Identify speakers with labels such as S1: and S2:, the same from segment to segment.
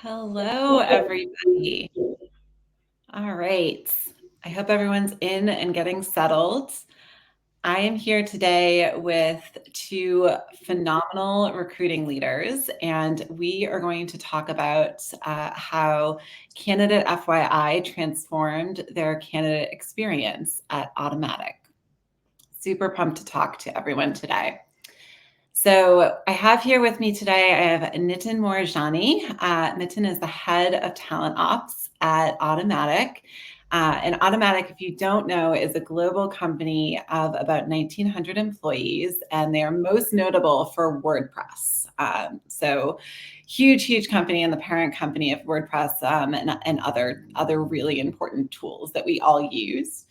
S1: Hello, everybody. All right. I hope everyone's in and getting settled. I am here today with two phenomenal recruiting leaders, and we are going to talk about how Candidate FYI transformed their candidate experience at Automattic. Super pumped to talk to everyone today. So I have here with me today, I have Nitin Morajani. Nitin is the head of talent ops at Automattic. And Automattic, if you don't know, is a global company of about 1,900 employees, and they are most notable for WordPress. So huge company and the parent company of WordPress and other really important tools that we all use.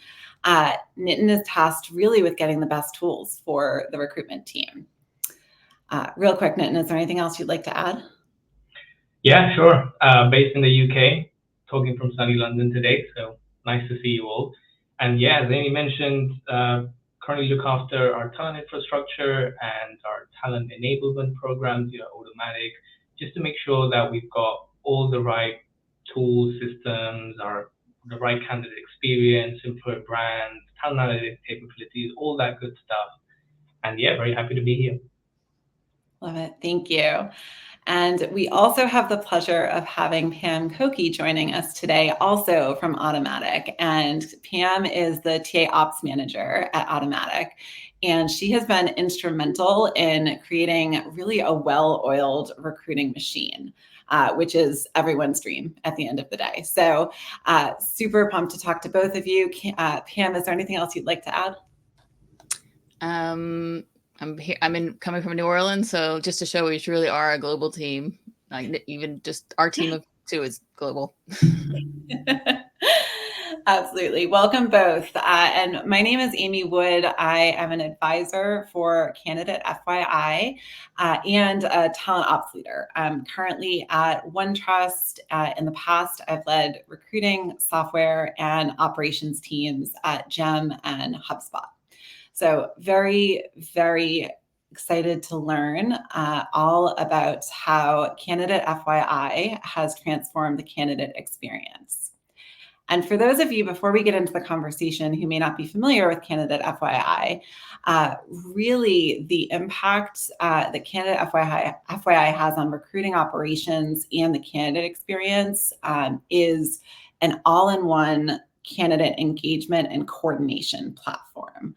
S1: Nitin is tasked really with getting the best tools for the recruitment team. Real quick, Nitin, is there anything else you'd like to add?
S2: Yeah, sure. Based in the UK, talking from sunny London today, so nice to see you all. And yeah, as Amy mentioned, currently look after our talent infrastructure and our talent enablement programs, Automatic, just to make sure that we've got all the right tools, systems, the right candidate experience, employer brand, talent analytics capabilities, all that good stuff. And yeah, very happy to be here.
S1: Love it. Thank you. And we also have the pleasure of having Pam Koki joining us today, also from Automattic. And Pam is the TA Ops Manager at Automattic. And she has been instrumental in creating really a well-oiled recruiting machine, which is everyone's dream at the end of the day. So super pumped to talk to both of you. Pam, is there anything else you'd like to add?
S3: I'm here. Coming from New Orleans, so just to show we really are a global team. Like even just our team of two is global.
S1: Absolutely. Welcome both. And my name is Amy Wood. I am an advisor for Candidate FYI and a talent ops leader. I'm currently at OneTrust. In the past, I've led recruiting, software, and operations teams at Gem and HubSpot. So very excited to learn all about how Candidate FYI has transformed the candidate experience. And for those of you, before we get into the conversation, who may not be familiar with Candidate FYI, really the impact that Candidate FYI has on recruiting operations and the candidate experience is an all-in-one candidate engagement and coordination platform.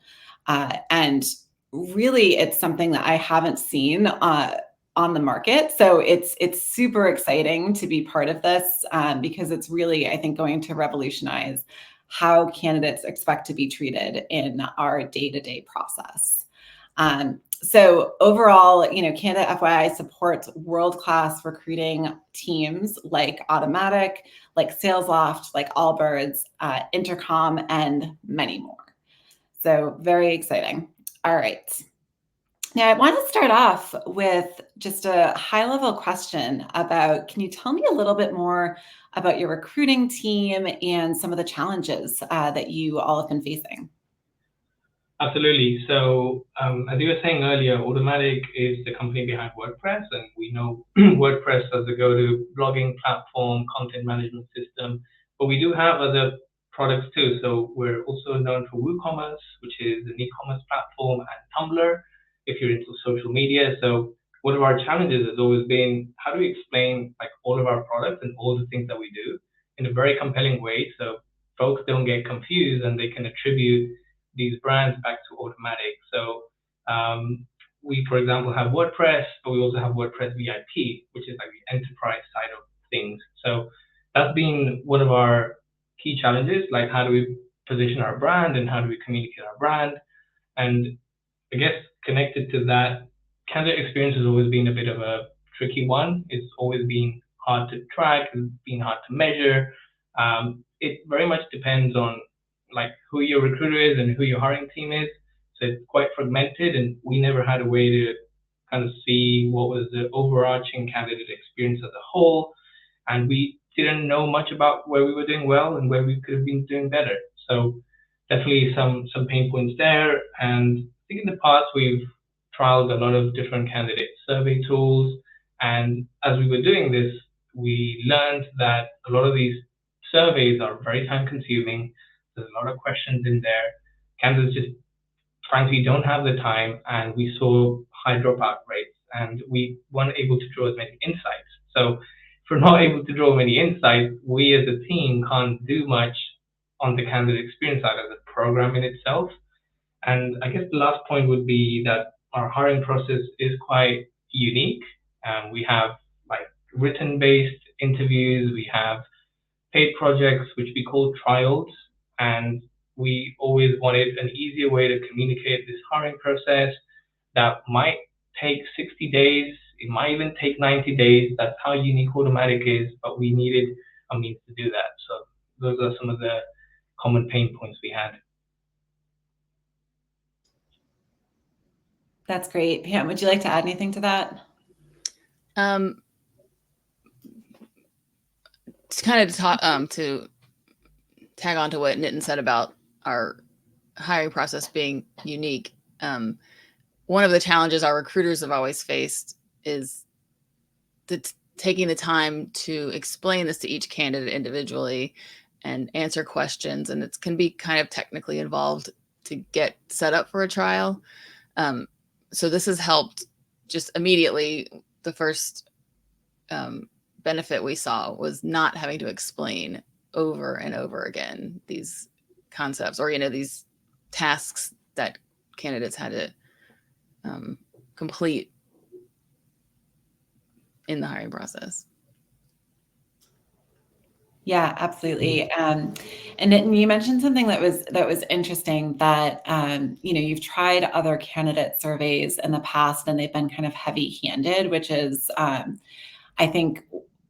S1: And really, it's something that I haven't seen on the market. So it's super exciting to be part of this because it's really, I think, going to revolutionize how candidates expect to be treated in our day-to-day process. So overall, Candidate FYI supports world-class recruiting teams like Automattic, like SalesLoft, like Allbirds, Intercom, and many more. So very exciting. All right. Now, I want to start off with just a high-level question about, can you tell me a little bit more about your recruiting team and some of the challenges that you all have been facing?
S2: Absolutely. So, as you were saying earlier, Automatic is the company behind WordPress, and we know WordPress as the go-to blogging platform, content management system. But we do have other products too. So we're also known for WooCommerce, which is an e-commerce platform, and Tumblr, if you're into social media. So one of our challenges has always been how do we explain like all of our products and all the things that we do in a very compelling way, so folks don't get confused and they can attribute these brands back to Automatic. So we, for example, have WordPress, but we also have WordPress VIP, which is like the enterprise side of things. So that's been one of our key challenges, like how do we position our brand and how do we communicate our brand? And I guess connected to that, candidate experience has always been a bit of a tricky one. It's always been hard to track, it's been hard to measure. It very much depends on like who your recruiter is and who your hiring team is. So it's quite fragmented, and we never had a way to kind of see what was the overarching candidate experience as a whole. And we didn't know much about where we were doing well and where we could have been doing better. So definitely some pain points there. And I think in the past we've trialed a lot of different candidate survey tools. And as we were doing this, we learned that a lot of these surveys are very time consuming. There's a lot of questions in there. Candidates just frankly don't have the time, and we saw high dropout rates, and we weren't able to draw as many insights. So if we're not able to draw many insights, we as a team can't do much on the candidate experience side of the program in itself. And I guess the last point would be that our hiring process is quite unique. We have like written-based interviews, we have paid projects, which we call trials, and we always wanted an easier way to communicate this hiring process that might take 60 days, it might even take 90 days. That's how unique Automatic is, but we needed a means to do that. So those are some of the common pain points we had.
S1: That's great. Pam, would you like to add anything to that?
S3: To kind of talk, to tag on to what Nitin said about our hiring process being unique. One of the challenges our recruiters have always faced is taking the time to explain this to each candidate individually and answer questions. And it can be kind of technically involved to get set up for a trial. So this has helped just immediately. The first benefit we saw was not having to explain over and over again these concepts or, these tasks that candidates had to complete in the hiring process.
S1: Yeah, absolutely. And you mentioned something that was interesting, that you've tried other candidate surveys in the past and they've been kind of heavy-handed, which is I think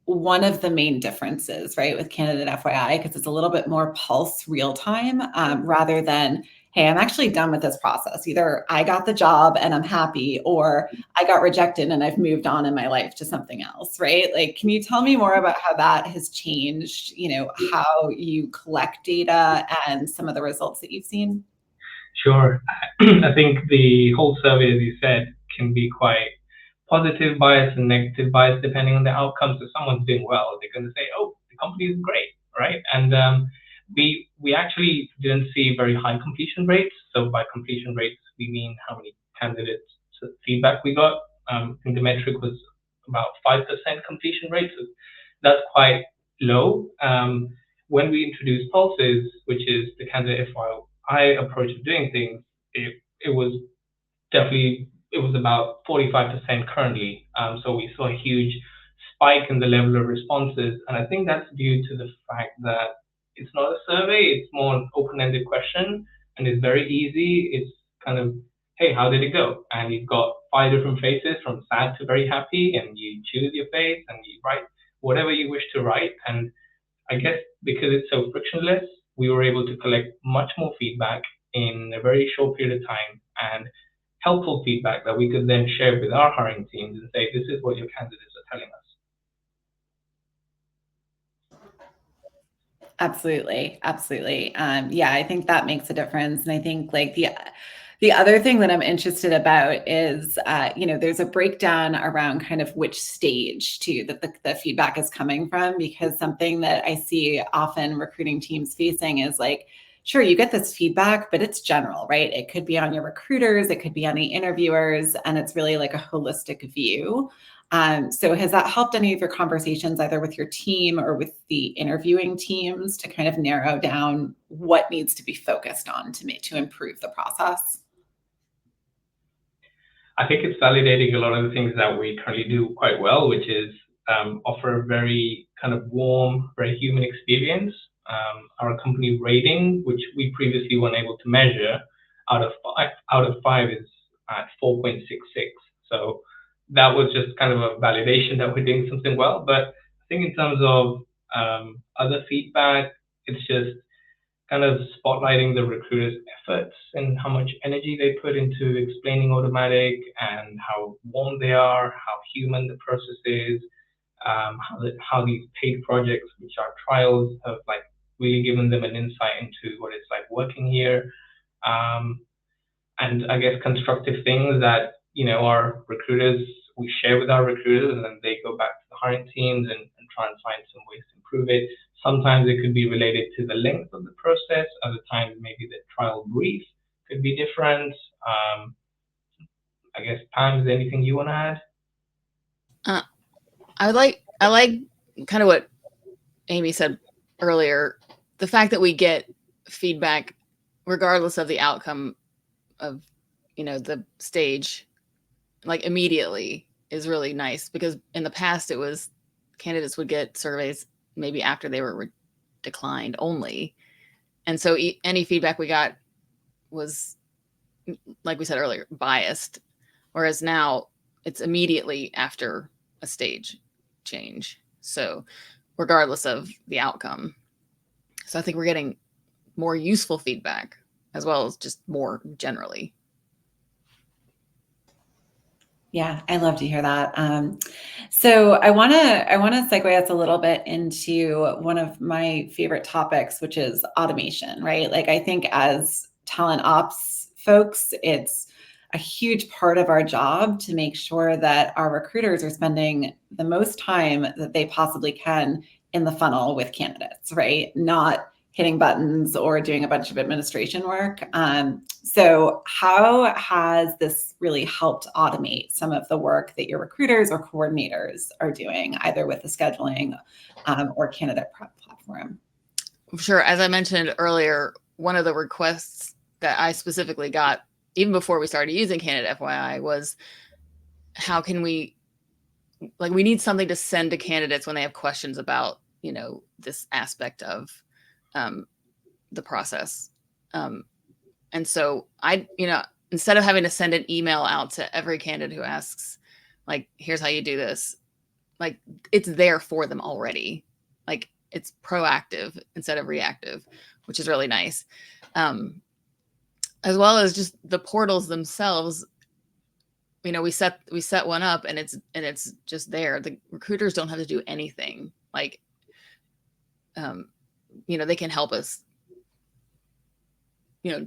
S1: one of the main differences, right, with candidate FYI, because it's a little bit more pulse real time, rather than, hey, I'm actually done with this process. Either I got the job and I'm happy, or I got rejected and I've moved on in my life to something else, right? Like, can you tell me more about how that has changed, how you collect data and some of the results that you've seen?
S2: Sure. I think the whole survey, as you said, can be quite positive bias and negative bias depending on the outcomes. If someone's doing well, they're going to say, "Oh, the company is great," right? And we actually didn't see very high completion rates. So by completion rates, we mean how many candidates feedback we got. I think the metric was about 5% completion rate. So that's quite low. When we introduced pulses, which is the candidate FYI approach of doing things, it was definitely, it was about 45% currently. So we saw a huge spike in the level of responses. And I think that's due to the fact that it's not a survey, it's more an open-ended question, and it's very easy. It's kind of, hey, how did it go? And you've got 5 different faces from sad to very happy, and you choose your face and you write whatever you wish to write. And I guess because it's so frictionless, we were able to collect much more feedback in a very short period of time, and helpful feedback that we could then share with our hiring teams and say, this is what your candidates are telling us.
S1: Absolutely. Absolutely. Yeah, I think that makes a difference. And I think like the other thing that I'm interested about is, there's a breakdown around kind of which stage too that the feedback is coming from, because something that I see often recruiting teams facing is like, sure, you get this feedback, but it's general, right? It could be on your recruiters, it could be on the interviewers, and it's really like a holistic view. So has that helped any of your conversations, either with your team or with the interviewing teams, to kind of narrow down what needs to be focused on to improve the process?
S2: I think it's validating a lot of the things that we currently do quite well, which is offer a very kind of warm, very human experience. Our company rating, which we previously weren't able to measure, out of 5 is at 4.66. So that was just kind of a validation that we're doing something well. But I think in terms of other feedback, it's just kind of spotlighting the recruiters' efforts and how much energy they put into explaining Automatic and how warm they are, how human the process is, how these paid projects, which are trials, have like really given them an insight into what it's like working here. And I guess constructive things that, our recruiters, we share with our recruiters, and then they go back to the hiring teams and try and find some ways to improve it. Sometimes it could be related to the length of the process. Other times, maybe the trial brief could be different. I guess, Pam, is there anything you want to add?
S3: I like kind of what Amy said earlier. The fact that we get feedback regardless of the outcome of the stage, like immediately, is really nice, because in the past it was candidates would get surveys maybe after they were declined only, and so any feedback we got was, like we said earlier, biased, whereas now it's immediately after a stage change, so regardless of the outcome. So I think we're getting more useful feedback as well as just more generally.
S1: Yeah, I love to hear that. So I want to segue us a little bit into one of my favorite topics, which is automation, right? Like, I think as talent ops folks, it's a huge part of our job to make sure that our recruiters are spending the most time that they possibly can in the funnel with candidates, right? Not hitting buttons or doing a bunch of administration work. So how has this really helped automate some of the work that your recruiters or coordinators are doing, either with the scheduling or candidate prep platform?
S3: Sure. As I mentioned earlier, one of the requests that I specifically got even before we started using Candidate FYI was, how can we need something to send to candidates when they have questions about, this aspect of the process. And so instead of having to send an email out to every candidate who asks, like, here's how you do this, like, it's there for them already. Like, it's proactive instead of reactive, which is really nice. As well as just the portals themselves. We set one up, and it's just there. The recruiters don't have to do anything. Like, they can help us,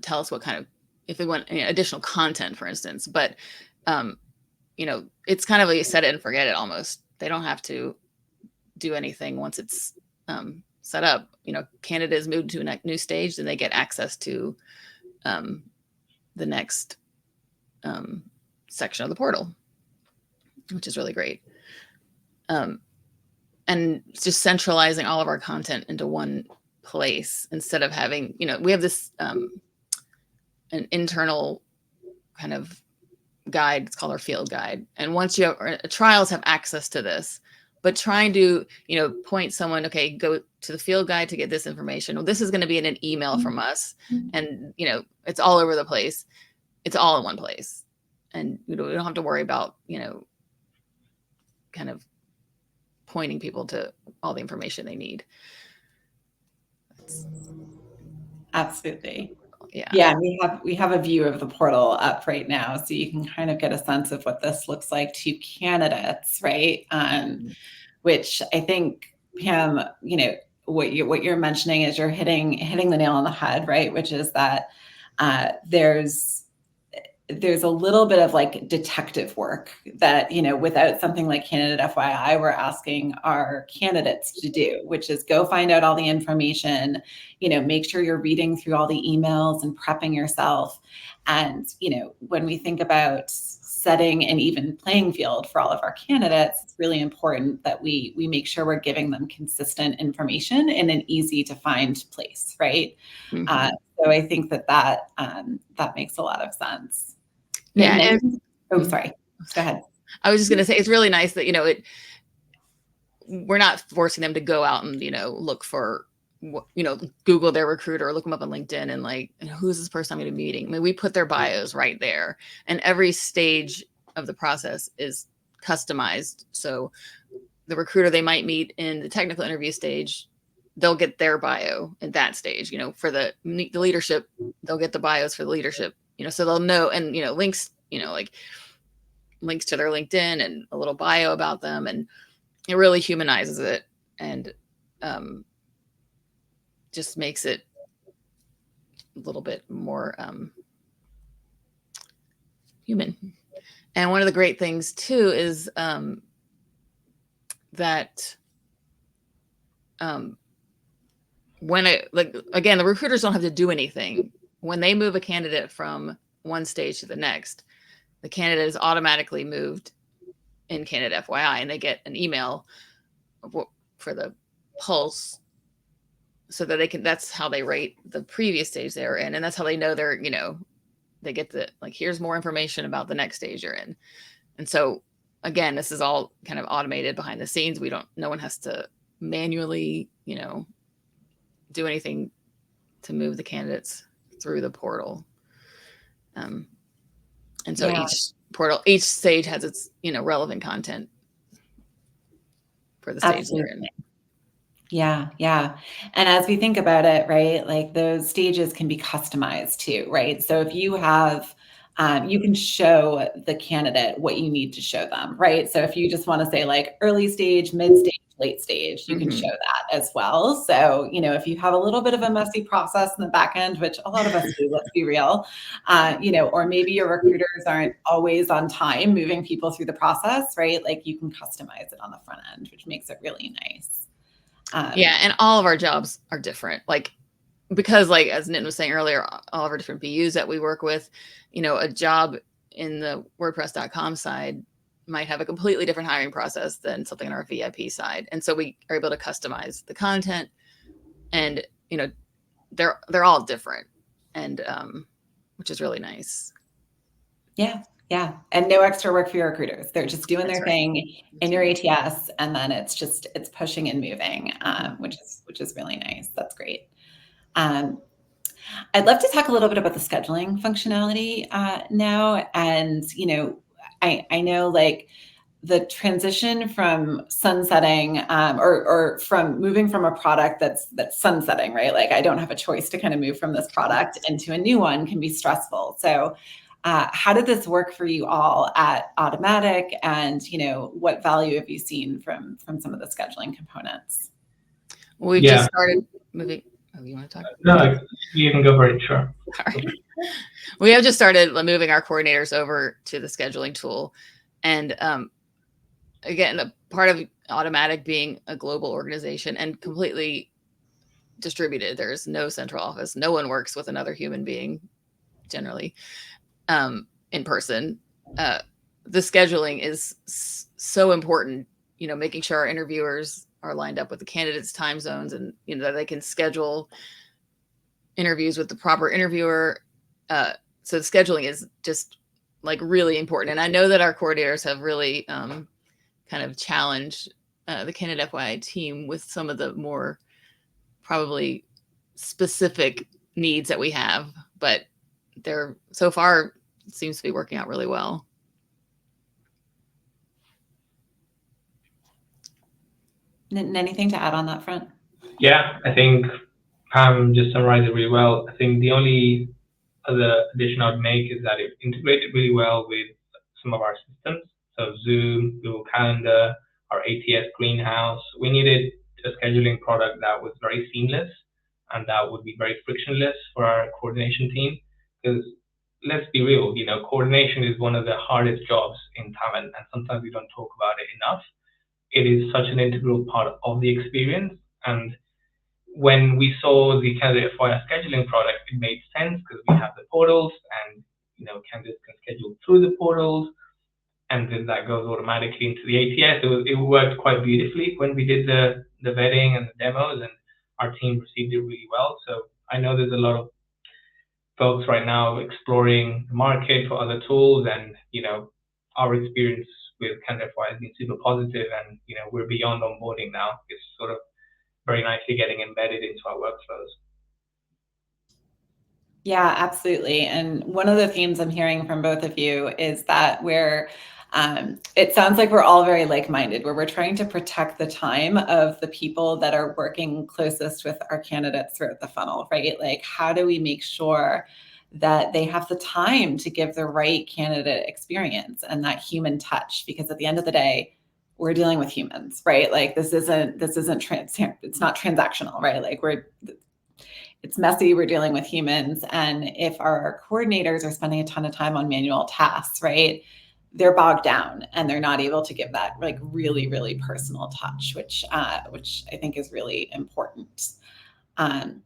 S3: tell us what kind of, if they want additional content, for instance. But it's kind of like set it and forget it almost. They don't have to do anything once it's set up. Candidates move to a new stage, then they get access to the next section of the portal, which is really great. And just centralizing all of our content into one place, instead of having, we have this an internal kind of guide. It's called our field guide. And once trials have access to this, but trying to, point someone, okay, go to the field guide to get this information. Well, this is going to be in an email from us. And, it's all over the place. It's all in one place. And we don't have to worry about, kind of pointing people to all the information they need.
S1: Absolutely.
S3: Yeah.
S1: Yeah, we have a view of the portal up right now, so you can kind of get a sense of what this looks like to candidates, right? Which I think, Pam, what you're mentioning is you're hitting the nail on the head, right? Which is that there's a little bit of like detective work that, without something like Candidate FYI, we're asking our candidates to do, which is go find out all the information, make sure you're reading through all the emails and prepping yourself. And, when we think about setting an even playing field for all of our candidates, it's really important that we make sure we're giving them consistent information in an easy to find place, right?
S3: Mm-hmm.
S1: So I think that makes a lot of sense.
S3: Yeah.
S1: Sorry. Go ahead.
S3: I was just going to say, it's really nice that, we're not forcing them to go out and, look for, Google their recruiter or look them up on LinkedIn and like, who's this person I'm going to be meeting? I mean, we put their bios right there, and every stage of the process is customized. So the recruiter they might meet in the technical interview stage, they'll get their bio at that stage. For the leadership, they'll get the bios for the leadership, so they'll know, and, links, like links to their LinkedIn and a little bio about them. And it really humanizes it, and just makes it a little bit more human. And one of the great things too is that when it, like, again, the recruiters don't have to do anything. When they move a candidate from one stage to the next, the candidate is automatically moved in candidate FYI, and they get an email for the pulse, so that they can, that's how they rate the previous stage they were in. And that's how they know they're, they get the, like, here's more information about the next stage you're in. And so again, this is all kind of automated behind the scenes. No one has to manually, do anything to move the candidates through the portal. And so
S1: Yeah.
S3: each stage has its, relevant content for the stage they're in.
S1: Yeah, yeah. And as we think about it, right, like those stages can be customized too, right? So if you have, you can show the candidate what you need to show them, right? So if you just want to say like early stage, mid stage, late stage, you can show that as well. So, if you have a little bit of a messy process in the back end, which a lot of us do, let's be real, or maybe your recruiters aren't always on time moving people through the process, right? Like you can customize it on the front end, which makes it really nice.
S3: Yeah, and all of our jobs are different. Like, because, like, as Nitin was saying earlier, all of our different BUs that we work with, a job in the WordPress.com side might have a completely different hiring process than something on our VIP side. And so we are able to customize the content, and, they're all different, and which is really nice.
S1: Yeah. Yeah. And no extra work for your recruiters. They're just doing their thing in your ATS. And then it's pushing and moving, which is really nice. That's great. I'd love to talk a little bit about the scheduling functionality now. And, I know like the transition from sunsetting or from moving from a product that's sunsetting, right? Like I don't have a choice to kind of move from this product into a new one can be stressful. So how did this work for you all at Automattic? And, what value have you seen from some of the scheduling components?
S3: We just started moving. Oh, you want to talk?
S2: No, you can go for it, sure.
S3: We have just started moving our coordinators over to the scheduling tool. And again, a part of Automattic being a global organization and completely distributed. There's no central office. No one works with another human being generally in person. The scheduling is so important, making sure our interviewers are lined up with the candidates' time zones, and that they can schedule interviews with the proper interviewer. So the scheduling is just like really important. And I know that our coordinators have really kind of challenged the candidate FYI team with some of the more probably specific needs that we have, but they're so far it seems to be working out really well.
S1: Anything to add on that front?
S2: Yeah, I think Pam just summarized it really well. I think the only other addition I'd make is that it integrated really well with some of our systems. So Zoom, Google Calendar, our ATS Greenhouse. We needed a scheduling product that was very seamless and that would be very frictionless for our coordination team. Because let's be real, coordination is one of the hardest jobs in talent, and sometimes we don't talk about it enough. It is such an integral part of the experience. And when we saw the candidate FYI scheduling product, it made sense because we have the portals and candidates can schedule through the portals, and then that goes automatically into the ATS. It worked quite beautifully when we did the vetting and the demos, and our team received it really well. So I know there's a lot of folks right now exploring the market for other tools, and our experience with candidate FYI has been super positive, and we're beyond onboarding now. It's sort of very nicely getting embedded into our workflows.
S1: Yeah, absolutely. And one of the themes I'm hearing from both of you is that it sounds like we're all very like-minded, where we're trying to protect the time of the people that are working closest with our candidates throughout the funnel, right? Like, how do we make sure that they have the time to give the right candidate experience and that human touch? Because at the end of the day, we're dealing with humans, right? Like it's not transactional, right? Like it's messy, we're dealing with humans. And if our coordinators are spending a ton of time on manual tasks, right, they're bogged down and they're not able to give that like really, really personal touch, which I think is really important. Um,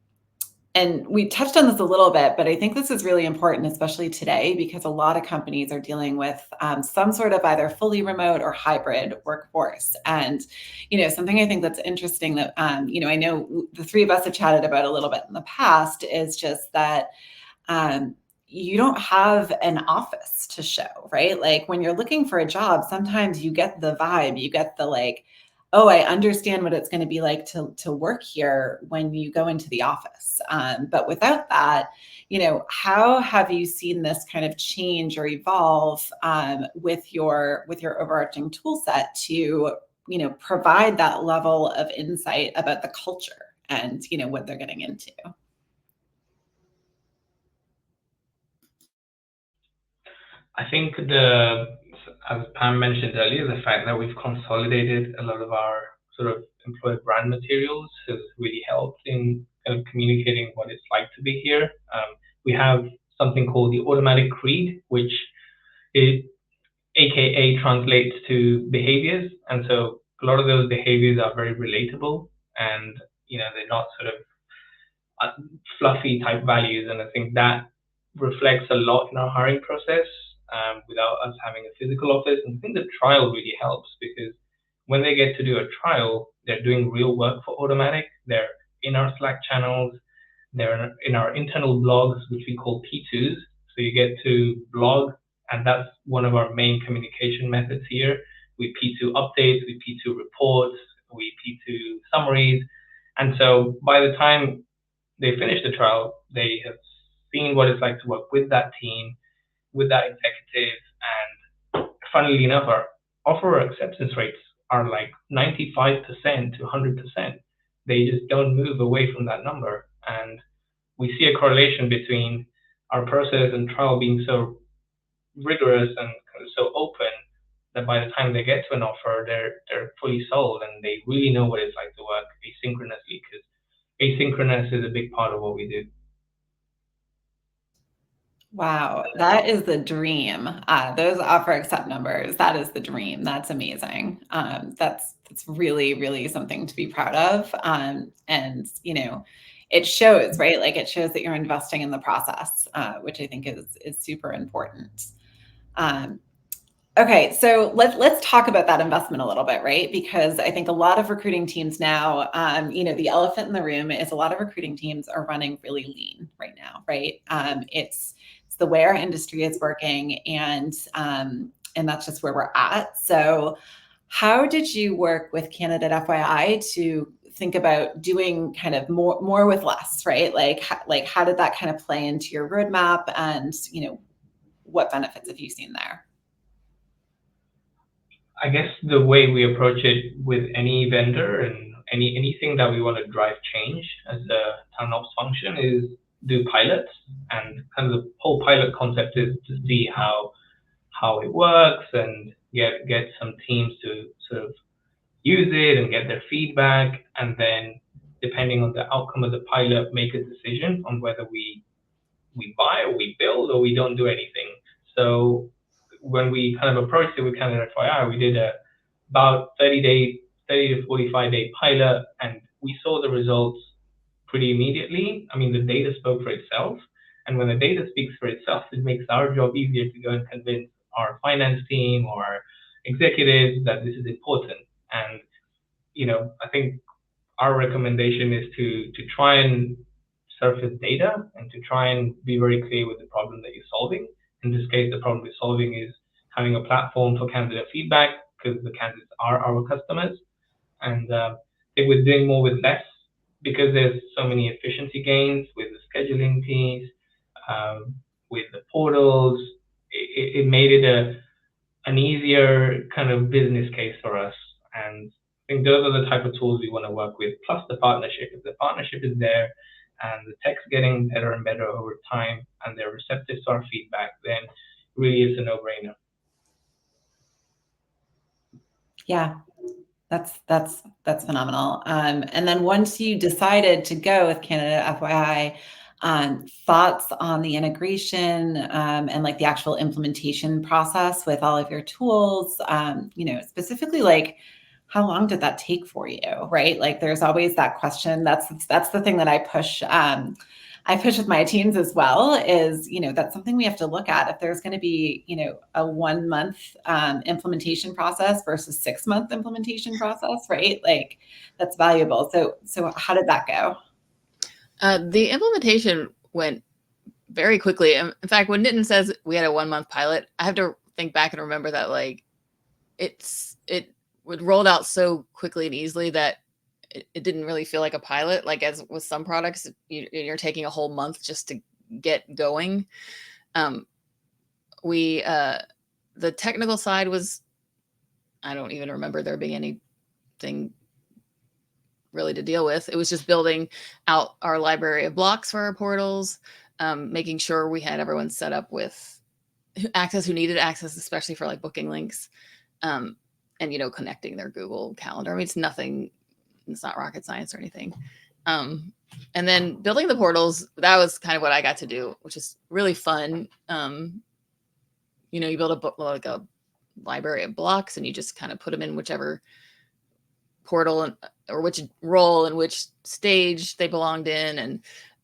S1: and we touched on this a little bit, but I think this is really important, especially today, because a lot of companies are dealing with some sort of either fully remote or hybrid workforce. And, something I think that's interesting that, I know the three of us have chatted about a little bit in the past is just that um, you don't have an office to show, right? Like when you're looking for a job, sometimes you get the vibe, you get the like, oh, I understand what it's going to be like to work here when you go into the office. But without that, how have you seen this kind of change or evolve with your overarching tool set to provide that level of insight about the culture and what they're getting into?
S2: I think as Pam mentioned earlier, the fact that we've consolidated a lot of our sort of employer brand materials has really helped in kind of communicating what it's like to be here. We have something called the Automattic Creed, which it AKA translates to behaviors, and so a lot of those behaviors are very relatable, and they're not sort of uh, fluffy type values. And I think that reflects a lot in our hiring process without us having a physical office. And I think the trial really helps because when they get to do a trial, they're doing real work for Automatic. They're in our Slack channels, they're in our internal blogs, which we call P2s. So you get to blog, and that's one of our main communication methods here. We P2 updates, we P2 reports, we P2 summaries. And so by the time they finish the trial, they have seen what it's like to work with that team, with that executive, and funnily enough, our offer acceptance rates are like 95% to 100%. They just don't move away from that number. And we see a correlation between our process and trial being so rigorous and kind of so open that by the time they get to an offer, they're fully sold and they really know what it's like to work asynchronously because asynchronous is a big part of what we do.
S1: Wow, that is the dream. Those offer accept numbers, that is the dream. That's amazing. That's really, really something to be proud of. And it shows, right? Like it shows that you're investing in the process, which I think is super important. Um, Okay, so let's talk about that investment a little bit, right? Because I think a lot of recruiting teams now, the elephant in the room is a lot of recruiting teams are running really lean right now, right? It's the way our industry is working, and that's just where we're at. So, how did you work with Candidate FYI to think about doing kind of more with less, right? Like how did that kind of play into your roadmap, and what benefits have you seen there?
S2: I guess the way we approach it with any vendor and anything that we want to drive change as a talent ops function is do pilots, and kind of the whole pilot concept is to see how it works and get some teams to sort of use it and get their feedback, and then depending on the outcome of the pilot, make a decision on whether we buy or we build or we don't do anything. So when we kind of approached it with Canada FYI, we did a about 30 to 45 day pilot, and we saw the results pretty immediately. I mean, the data spoke for itself. And when the data speaks for itself, it makes our job easier to go and convince our finance team or our executives that this is important. And, I think our recommendation is to try and surface data and to try and be very clear with the problem that you're solving. In this case, the problem we're solving is having a platform for candidate feedback because the candidates are our customers. And I think we're doing more with less because there's so many efficiency gains with the scheduling piece, with the portals. It made it an easier kind of business case for us. And I think those are the type of tools we want to work with, plus the partnership. If the partnership is there and the tech's getting better and better over time and they're receptive to our feedback, then really it's a no-brainer.
S1: Yeah, that's phenomenal. And then once you decided to go with Canada FYI, thoughts on the integration and like the actual implementation process with all of your tools? Specifically like how long did that take for you, right? Like there's always that question. That's the thing that I push. I push with my teams as well is, that's something we have to look at if there's going to be, a 1 month implementation process versus 6 month implementation process, right? Like that's valuable. So how did that go?
S3: The implementation went very quickly. In fact, when Nitin says we had a 1 month pilot, I have to think back and remember that like it would rolled out so quickly and easily that it didn't really feel like a pilot. Like as with some products, you're taking a whole month just to get going. We the technical side was, I don't even remember there being anything really to deal with. It was just building out our library of blocks for our portals, making sure we had everyone set up with access who needed access, especially for like booking links, and connecting their Google Calendar. I mean, it's nothing. It's not rocket science or anything. And then building the portals, that was kind of what I got to do, which is really fun. You build a book like a library of blocks, and you just kind of put them in whichever portal or which role and which stage they belonged in,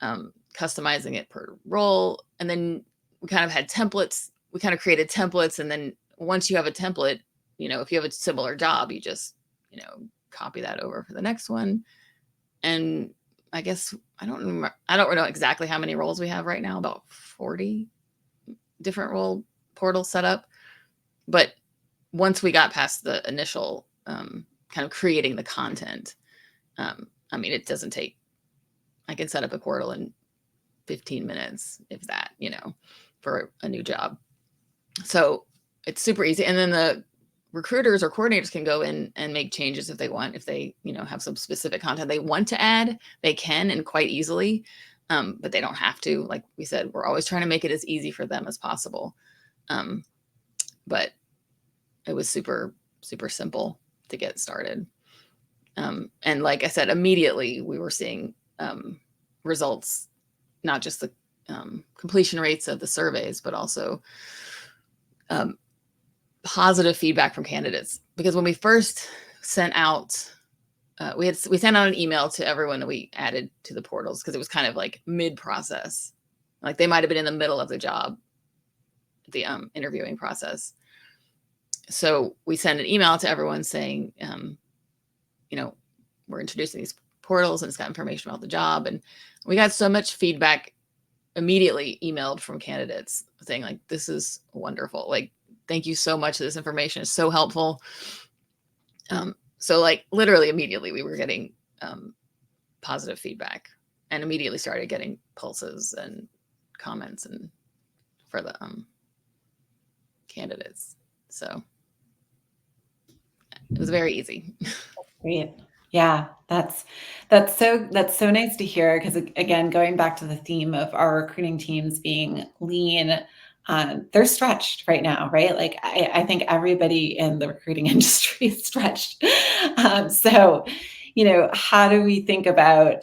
S3: and customizing it per role. And then we kind of had templates. We kind of created templates, and then once you have a template, if you have a similar job, you just copy that over for the next one. And I guess I don't know exactly how many roles we have right now, about 40 different role portals set up. But once we got past the initial kind of creating the content, it doesn't take, I can set up a portal in 15 minutes, if that, for a new job. So it's super easy. And then the recruiters or coordinators can go in and make changes if they want. If they, have some specific content they want to add, they can, and quite easily. But they don't have to. Like we said, we're always trying to make it as easy for them as possible. But it was super, super simple to get started. And like I said, immediately we were seeing results, not just the completion rates of the surveys, but also positive feedback from candidates. Because when we first sent out, we sent out an email to everyone that we added to the portals, because it was kind of like mid-process. Like they might have been in the middle of the job, the interviewing process. So we send an email to everyone saying, we're introducing these portals and it's got information about the job. And we got so much feedback immediately emailed from candidates saying like, this is wonderful. Like, thank you so much. This information is so helpful. So like literally immediately we were getting positive feedback, and immediately started getting pulses and comments and for the candidates. So it was very easy.
S1: Great. Yeah, that's so nice to hear, because again, going back to the theme of our recruiting teams being lean, they're stretched right now, right? Like I think everybody in the recruiting industry is stretched. So, how do we think about,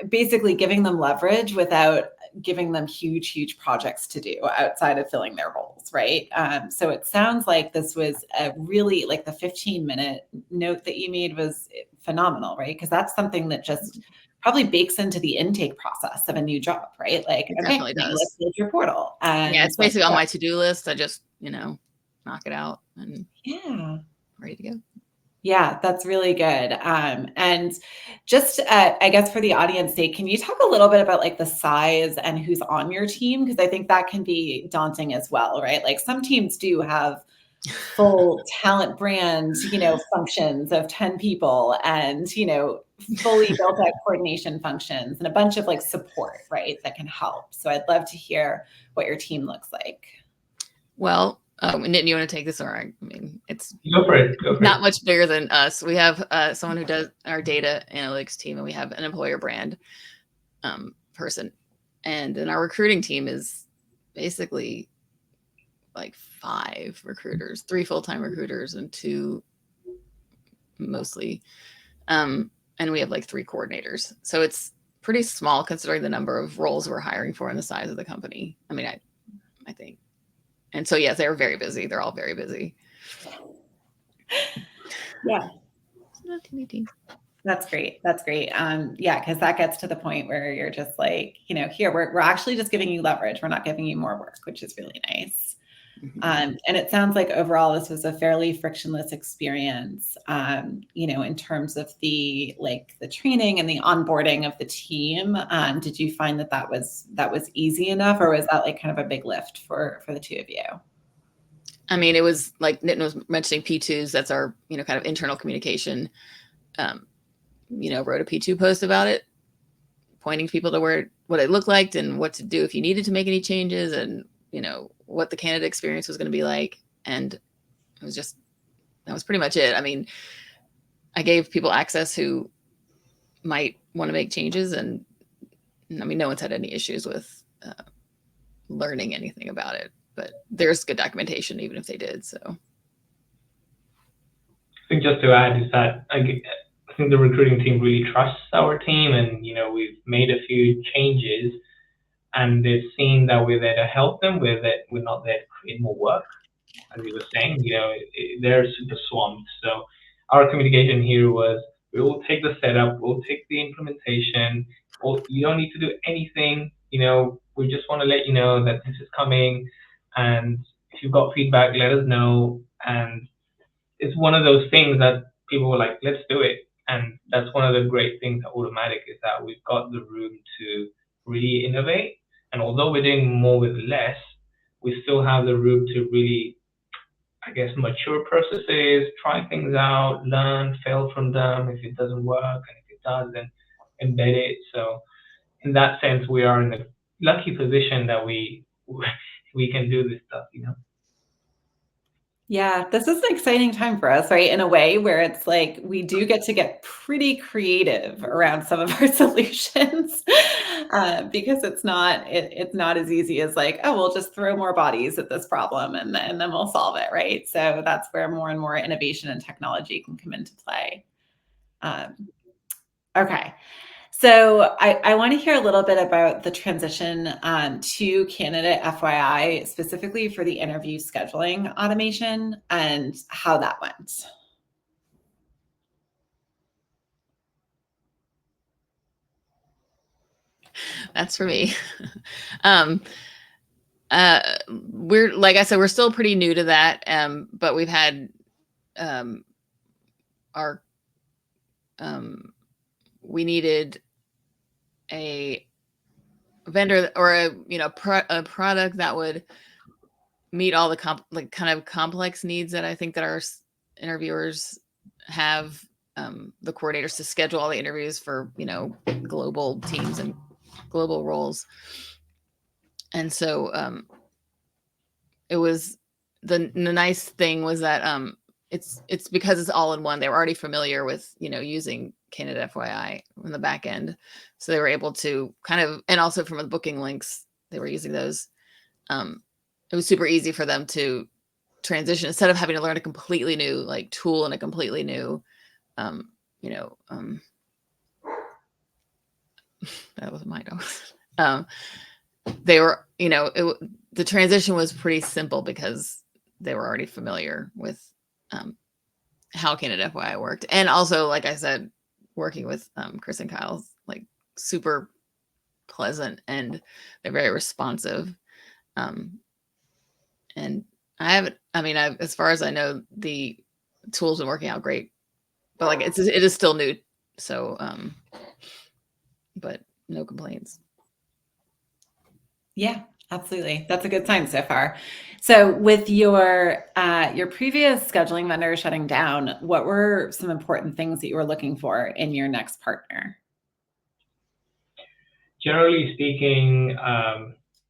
S1: basically giving them leverage without giving them huge projects to do outside of filling their roles, right? So it sounds like this was a really, like the 15-minute note that you made was phenomenal, right? Because that's something that just probably bakes into the intake process of a new job, right? Like,
S3: It
S1: okay,
S3: definitely
S1: now
S3: does.
S1: let's build your portal. And
S3: Yeah, it's basically on my to-do list. I just, knock it out and
S1: yeah.
S3: ready to go.
S1: Yeah, that's really good. And just, I guess for the audience sake, can you talk a little bit about like the size and who's on your team? Because I think that can be daunting as well, right? Like some teams do have full talent brand, functions of 10 people and, fully built out coordination functions and a bunch of like support, right? That can help. So I'd love to hear what your team looks like.
S3: Well, Nitin, you want to take this? Or it's
S2: Go for it.
S3: not much bigger than us. We have someone who does our data analytics team, and we have an employer brand person. And then our recruiting team is basically like 5 recruiters, 3 full-time recruiters and 2 mostly. And we have like 3 coordinators. So it's pretty small considering the number of roles we're hiring for and the size of the company. I mean, I think. And so, yes, they were very busy. They're all very busy.
S1: Yeah. That's great. That's great. Yeah, because that gets to the point where you're just like, here, we're actually just giving you leverage. We're not giving you more work, which is really nice. And it sounds like overall this was a fairly frictionless experience, in terms of the training and the onboarding of the team. Did you find that was easy enough, or was that like kind of a big lift for the two of you?
S3: I mean, it was like Nitin was mentioning P2s. That's our, kind of internal communication. Wrote a P2 post about it, pointing people to what it looked like and what to do if you needed to make any changes, and what the candidate experience was going to be like. And that was pretty much it. I mean, I gave people access who might want to make changes, and I mean, no one's had any issues with learning anything about it, but there's good documentation even if they did. So I
S2: think just to add is that I think the recruiting team really trusts our team, and we've made a few changes, and they've seen that we're there to help them. We're not there to create more work, as you were saying. They're super swamped. So our communication here was, we will take the setup, we'll take the implementation. Or you don't need to do anything. We just want to let you know that this is coming, and if you've got feedback, let us know. And it's one of those things that people were like, let's do it. And that's one of the great things at Automattic, is that we've got the room to really innovate. And although we're doing more with less, we still have the room to really, I guess, mature processes, try things out, learn, fail from them if it doesn't work, and if it does, then embed it. So in that sense, we are in a lucky position that we can do this stuff.
S1: Yeah, this is an exciting time for us, right? In a way where it's like we do get to get pretty creative around some of our solutions, because it's not as easy as like, oh, we'll just throw more bodies at this problem and then we'll solve it, right? So that's where more and more innovation and technology can come into play. Okay. So I want to hear a little bit about the transition to candidate FYI, specifically for the interview scheduling automation and how that went.
S3: That's for me. We're, like I said, we're still pretty new to that, but we've had we needed a vendor or a product that would meet all the kind of complex needs that I think that our interviewers have, the coordinators to schedule all the interviews for global teams and global roles. And so it was the nice thing was that it's because it's all in one. They were already familiar with using Candidate FYI in the back end, so they were able to kind of, and also from the booking links they were using those. It was super easy for them to transition instead of having to learn a completely new tool and a completely new that was my dog. They were the transition was pretty simple because they were already familiar with how Candidate FYI worked. And also, like I said, working with Chris and Kyle's super pleasant, and they're very responsive. And as far as I know, the tool's been working out great, but it is still new. So, but no complaints.
S1: Yeah, absolutely. That's a good sign so far. So with your previous scheduling vendor shutting down, what were some important things that you were looking for in your next partner?
S2: Generally speaking,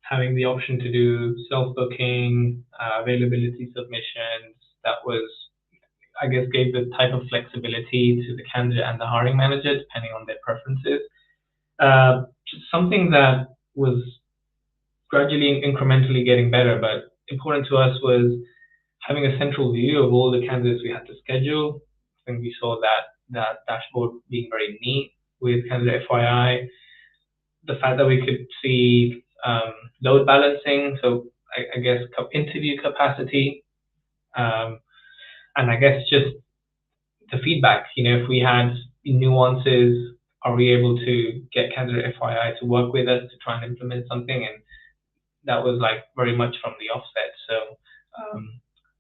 S2: having the option to do self-booking, availability submissions, that was, I guess, gave the type of flexibility to the candidate and the hiring manager, depending on their preferences. Something that was gradually and incrementally getting better, but important to us was having a central view of all the candidates we had to schedule. I think we saw that dashboard being very neat with candidate FYI. the fact that we could see load balancing, so I guess interview capacity, and I guess just the feedback. If we had nuances, are we able to get candidate FYI to work with us to try and implement something? And that was like very much from the offset. So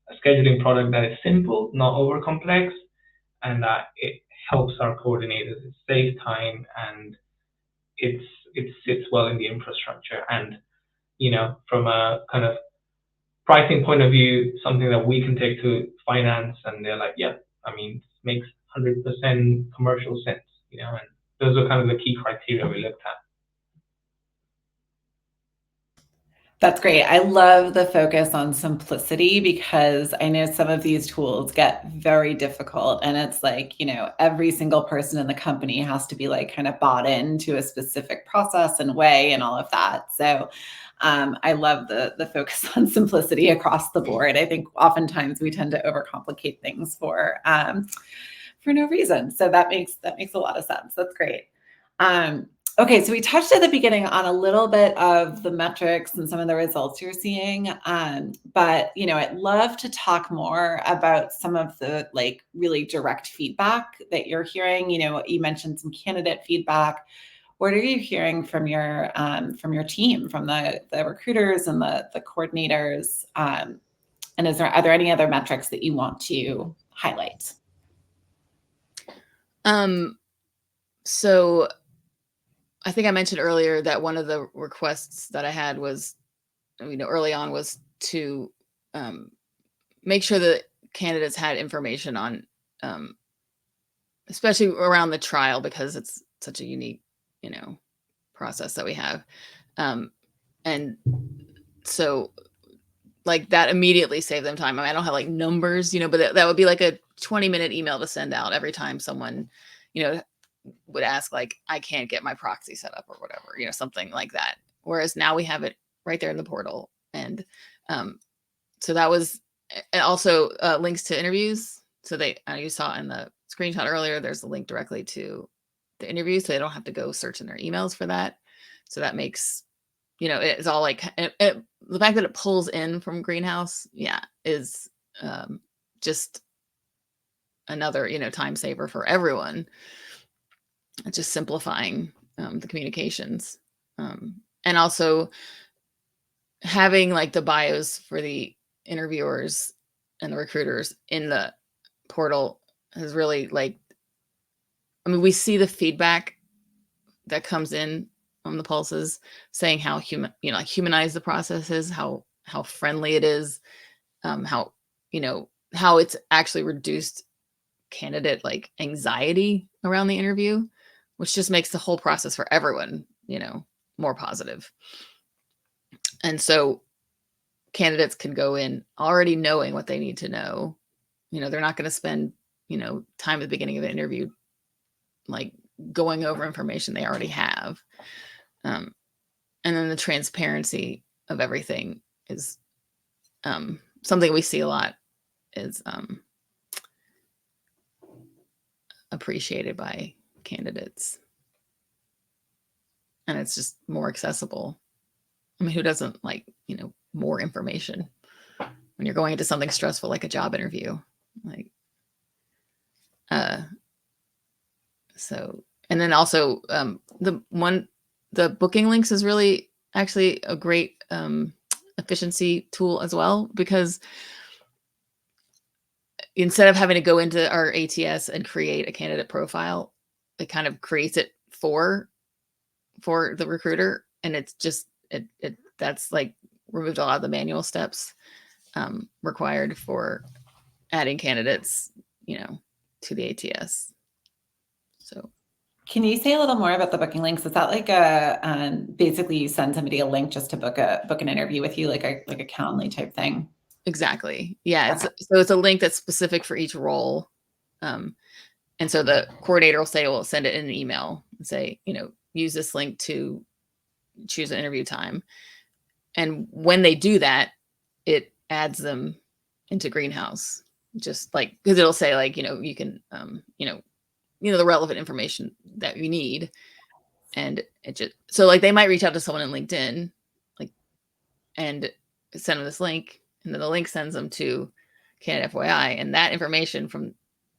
S2: a scheduling product that is simple, not over complex, and that it helps our coordinators. It saves time, and it sits well in the infrastructure. And from a kind of pricing point of view, something that we can take to finance, and they're like, yeah, I mean, it makes 100% commercial sense. And those are kind of the key criteria we looked at.
S1: That's great. I love the focus on simplicity, because I know some of these tools get very difficult, and it's like, every single person in the company has to be like kind of bought into a specific process and way and all of that. So I love the focus on simplicity across the board. I think oftentimes we tend to overcomplicate things for no reason. So that makes a lot of sense. That's great. Okay, so we touched at the beginning on a little bit of the metrics and some of the results you're seeing, but I'd love to talk more about some of the like really direct feedback that you're hearing. You mentioned some candidate feedback. What are you hearing from your team, from the recruiters and the coordinators? And are there any other metrics that you want to highlight?
S3: So I think I mentioned earlier that one of the requests that I had was, early on, was to make sure that candidates had information on, especially around the trial, because it's such a unique, process that we have. And so like that immediately saved them time. I mean, I don't have like numbers, but that would be like a 20-minute email to send out every time someone, would ask, like, I can't get my proxy set up or whatever, something like that. Whereas now we have it right there in the portal. And so that was, and also links to interviews. So you saw in the screenshot earlier, there's a link directly to the interview, so they don't have to go search in their emails for that. So that makes, it's all like, the fact that it pulls in from Greenhouse, is just another, time saver for everyone. It's just simplifying the communications, and also having like the bios for the interviewers and the recruiters in the portal has really, like, I mean, we see the feedback that comes in on the pulses saying how humanized the process is, how friendly it is, how it's actually reduced candidate like anxiety around the interview, which just makes the whole process for everyone, more positive. And so candidates can go in already knowing what they need to know. They're not going to spend, time at the beginning of an interview, like going over information they already have. And then the transparency of everything is something we see a lot, is appreciated by candidates. And it's just more accessible. I mean, who doesn't like, more information when you're going into something stressful like a job interview? Like, so, and then also the booking links is really actually a great efficiency tool as well, because instead of having to go into our ATS and create a candidate profile, it kind of creates it for the recruiter. And it's just, that's like removed a lot of the manual steps required for adding candidates, to the ATS. So
S1: can you say a little more about the booking links? Is that like basically you send somebody a link just to book an interview with you, like a Calendly type thing?
S3: Exactly. Yeah. Okay. It's a link that's specific for each role. And so the coordinator will send it in an email and say, use this link to choose an interview time. And when they do that, it adds them into Greenhouse, just like, because it'll say like, you can, the relevant information that you need. And it just, so like they might reach out to someone in LinkedIn, like, and send them this link, and then the link sends them to Candidate FYI, and that information from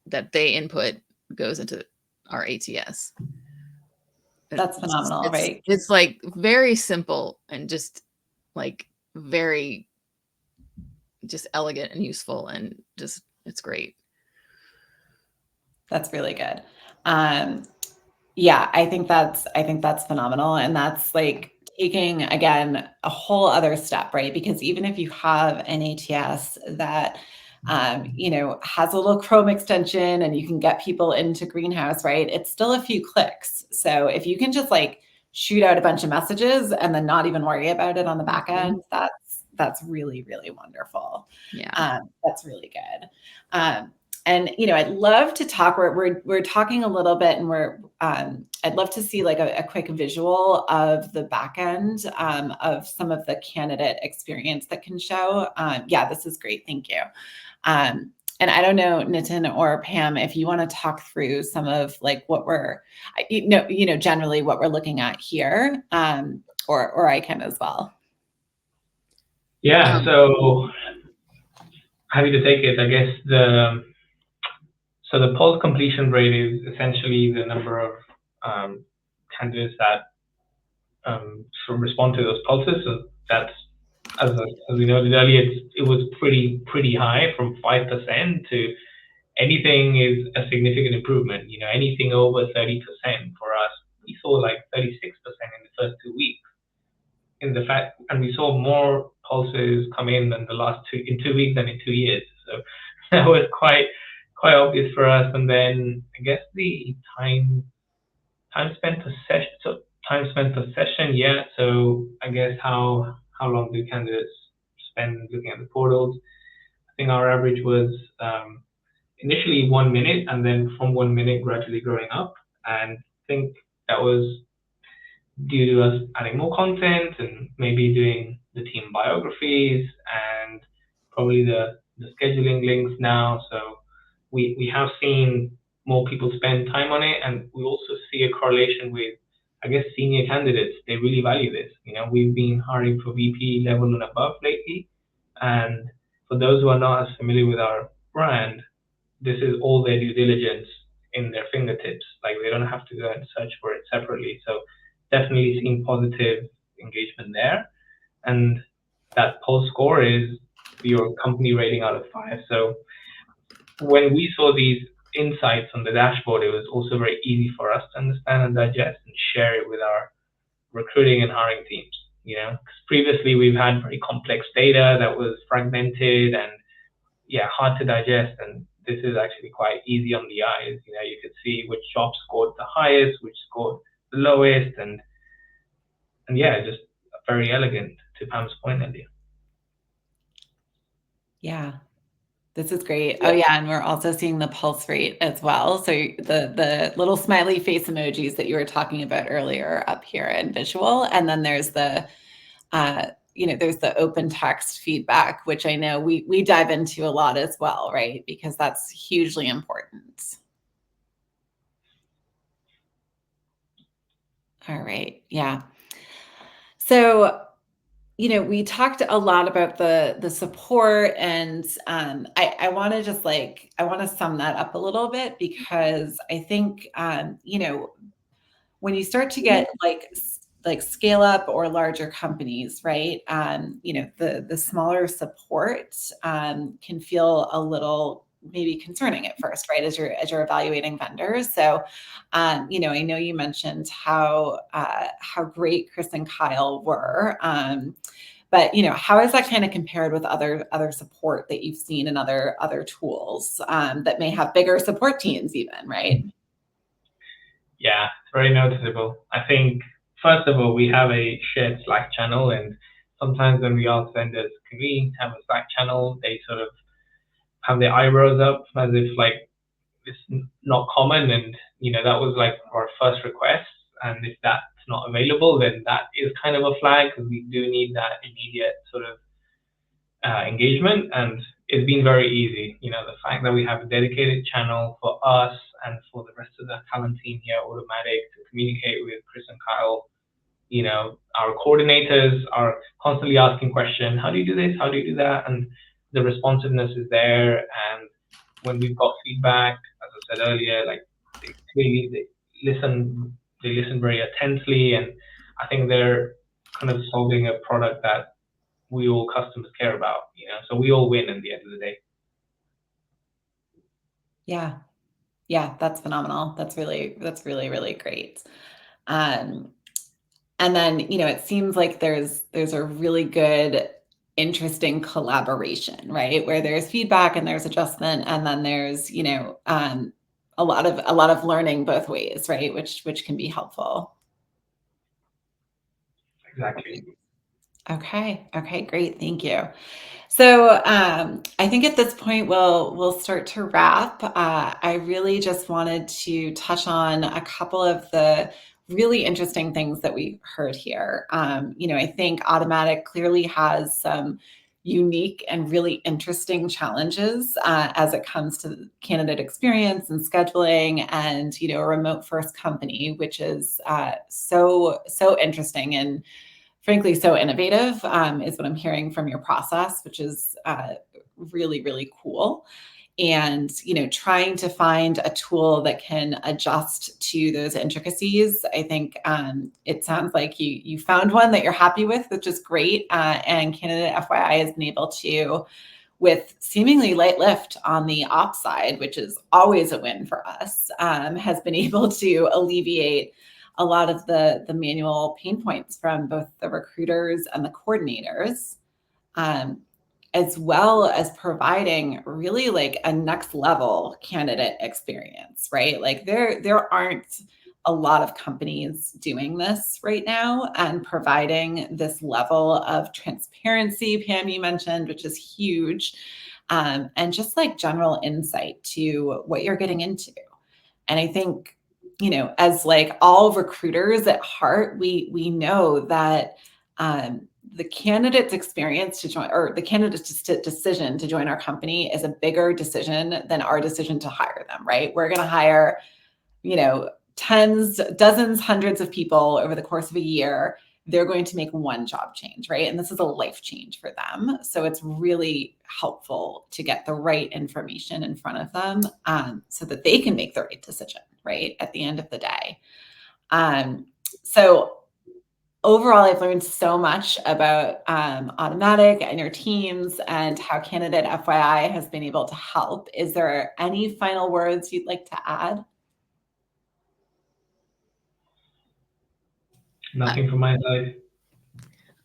S3: that they input goes into our ATS.
S1: That's phenomenal, right?
S3: It's like very simple and just like very just elegant and useful, and just it's great.
S1: That's really good. Yeah, I think that's phenomenal, and that's like taking again a whole other step, right? Because even if you have an ATS that has a little Chrome extension and you can get people into Greenhouse, right? It's still a few clicks. So if you can just like shoot out a bunch of messages and then not even worry about it on the back end, that's really, really wonderful.
S3: Yeah.
S1: That's really good. And I'd love to talk. We're talking a little bit, and I'd love to see like a quick visual of the back end of some of the candidate experience that can show. Yeah, this is great. Thank you. And I don't know, Nitin or Pam, if you want to talk through some of like what we're, generally what we're looking at here, or I can as well.
S2: Yeah. So happy to take it. I guess the poll completion rate is essentially the number of candidates that sort of respond to those pulses. So that's, as we noted earlier, it was pretty high, from 5% to anything is a significant improvement. Anything over 30% for us. We saw like 36% in the first 2 weeks. And we saw more pulses come in than in 2 weeks than in 2 years. So that was quite obvious for us. And then I guess the time spent per session. So time spent per session, yeah. So I guess how long do candidates spend looking at the portals? I think our average was initially 1 minute, and then from 1 minute gradually growing up. And I think that was due to us adding more content and maybe doing the team biographies and probably the scheduling links now. So we have seen more people spend time on it, and we also see a correlation with, I guess, senior candidates. They really value this. We've been hiring for VP level and above lately, and for those who are not as familiar with our brand, this is all their due diligence in their fingertips. Like, they don't have to go and search for it separately. So definitely seeing positive engagement there. And that post score is your company rating out of 5. So when we saw these insights on the dashboard, it was also very easy for us to understand and digest and share it with our recruiting and hiring teams. Because previously we've had very complex data that was fragmented and hard to digest, and this is actually quite easy on the eyes. You could see which jobs scored the highest, which scored the lowest, and just very elegant, to Pam's point earlier.
S1: Yeah, this is great. Oh yeah, and we're also seeing the pulse rate as well. So the little smiley face emojis that you were talking about earlier up here in visual, and then there's the there's the open text feedback, which I know we dive into a lot as well, right? Because that's hugely important. All right, yeah. So we talked a lot about the support, and I want to just I want to sum that up a little bit, because I think when you start to get like scale up or larger companies, right? The smaller support can feel a little maybe concerning at first, right? As you're evaluating vendors. So, I know you mentioned how great Chris and Kyle were. But how is that kind of compared with other support that you've seen in other tools that may have bigger support teams even, right?
S2: Yeah, it's very noticeable. I think, first of all, we have a shared Slack channel, and sometimes when we ask vendors, can we have a Slack channel, they sort of have their eyebrows up as if like it's not common. And that was like our first request. And if that's not available, then that is kind of a flag, because we do need that immediate sort of engagement. And it's been very easy. The fact that we have a dedicated channel for us and for the rest of the talent team here at Automatic to communicate with Chris and Kyle. Our coordinators are constantly asking questions. How do you do this? How do you do that? And the responsiveness is there. And when we've got feedback, as I said earlier, like they listen very intensely, and I think they're kind of solving a product that we all customers care about. So we all win in the end of the day.
S1: Yeah. Yeah, that's phenomenal. That's really, really great. Um, and then, it seems like there's a really good, interesting collaboration, right? Where there's feedback and there's adjustment, and then there's, a lot of learning both ways, right? Which can be helpful.
S2: Exactly.
S1: Okay. Okay, great. Thank you. So I think at this point we'll start to wrap. I really just wanted to touch on a couple of the really interesting things that we heard here. I think Automattic clearly has some unique and really interesting challenges as it comes to candidate experience and scheduling, and a remote first company, which is so interesting and frankly so innovative, is what I'm hearing from your process, which is really, really cool. And trying to find a tool that can adjust to those intricacies. I think it sounds like you found one that you're happy with, which is great. And Candidate FYI has been able to, with seemingly light lift on the ops side, which is always a win for us, has been able to alleviate a lot of the manual pain points from both the recruiters and the coordinators, um, as well as providing really like a next level candidate experience, right? Like there aren't a lot of companies doing this right now and providing this level of transparency, Pam, you mentioned, which is huge, and just like general insight to what you're getting into. And I think, as like all recruiters at heart, we know that the candidate's experience to join, or the candidate's decision to join our company, is a bigger decision than our decision to hire them, right? We're going to hire, tens, dozens, hundreds of people over the course of a year. They're going to make one job change, right? And this is a life change for them. So it's really helpful to get the right information in front of them, so that they can make the right decision, right? At the end of the day. So overall, I've learned so much about Automattic and your teams and how Candidate FYI has been able to help. Is there any final words you'd like to add?
S2: Nothing from my side.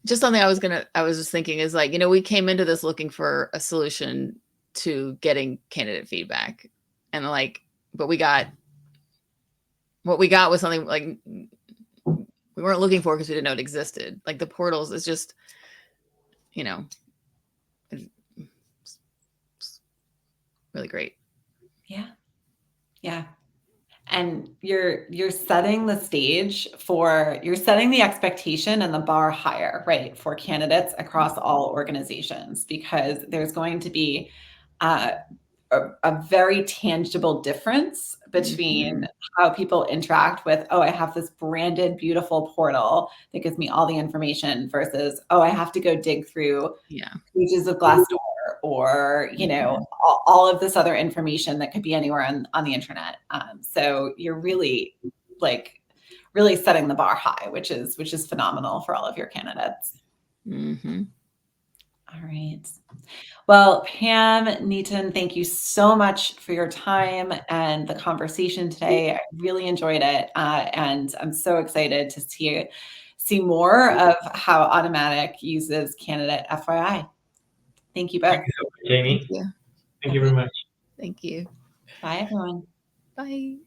S3: Just something I was just thinking is like, we came into this looking for a solution to getting candidate feedback, and like, but what we got was something like we weren't looking for because we didn't know it existed. Like the portals is just, really great.
S1: Yeah. Yeah. And you're setting the stage for, you're setting the expectation and the bar higher, right, for candidates across all organizations, because there's going to be a very tangible difference between how people interact with, oh, I have this branded, beautiful portal that gives me all the information, versus, oh, I have to go dig through pages of Glassdoor, or all of this other information that could be anywhere on the internet. So you're really really setting the bar high, which is phenomenal for all of your candidates. All right. Well, Pam, Neetan, thank you so much for your time and the conversation today. I really enjoyed it, and I'm so excited to see more of how Automattic uses Candidate FYI. Thank you both.
S2: Thank you so much, Jamie.
S3: Thank you.
S2: Thank you very much.
S3: Thank you.
S1: Bye, everyone.
S3: Bye.